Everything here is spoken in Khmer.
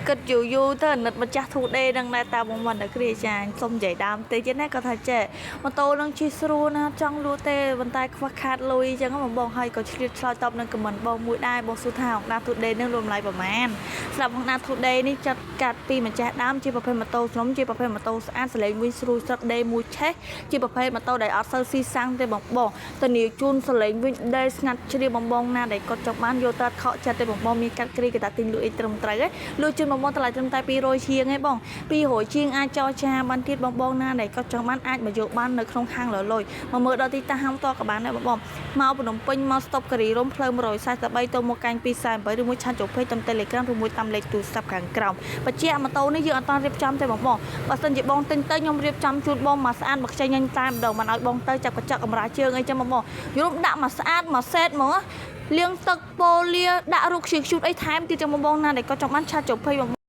គិតយូរយូរទៅអាណិតម្ចាស់ធូដេនឹងដែរតាបងមិនដល់គ្រាចាសុំនិយាយដើមទេចឹងណាគាត់ថាចេះម៉ូតូនឹងជិះស្រួលណាចង់លក់ទេប៉ុន្តែខ្វះខាតលុយចឹងបងហើយក៏ឆ្លៀតឆ្លើយតបនឹងខមមិនបងមួយដែរបងសួរថាហុកណាធូដេនឹងរំលាយប្រមាណស្រាប់ហុកណាធូដេនេះចាត់កាត់ពីម្ចាស់ដើមជាប្រភេទម៉ូតូស្រុំជាប្រភេទម៉ូតូស្អាតសលេងវិញស្រួលស្រត់ដេមួយឆេះជាប្រភេទម៉ូតូដែលអត់សូវស៊ីសាំងទេបងតនីជូនសលេងវិញដេស្ងាត់ជ្រាបបងណាដែលគាត់ចង់បានយកទៅខកចិត្តទេបងមានកាត់គ្រីគេថាទិញលក់អីត្រឹមត្រូវហ៎លក់ជូនបងតម្លៃត្រឹមតែ200ជាងឯងបង200ជាងអាចចរចាបានទៀតបងណាដែលគាត់ចង់បានអាចមកយកបាននៅក្នុងហាងលលុយមកមើលដល់ទីតាំងហាងតក៏បានដែរបងមកភ្នំពេញមកស្តុបការីរំផ្លូវ143ទៅមកកាញ់248ឬមួយឆាតចូលពេកតាម Telegram ឬមួយតាមលេខទូរស័ព្ទខាងក្រោមបញ្ជាក់ម៉ូតូនេះយើងអត់តរៀបចំទេបងបើសិនជាបងទិញទៅខ្ញុំរៀបចំជូនបងមកស្អាតមកខ្ចីញញតែម្ដងមិនឲ្យបងទៅចាប់កញ្ចក់កម្រាលជើងអីចឹងបងយល់ដាក់មកស្អាតមកសេតមកលាងទឹកប៉ូលាដាក់រូបខ្ជិលខ្ជូតអីថែមទៀតចឹងបងណាដែលគាត់ចង់បានឆាតចូលពេកបង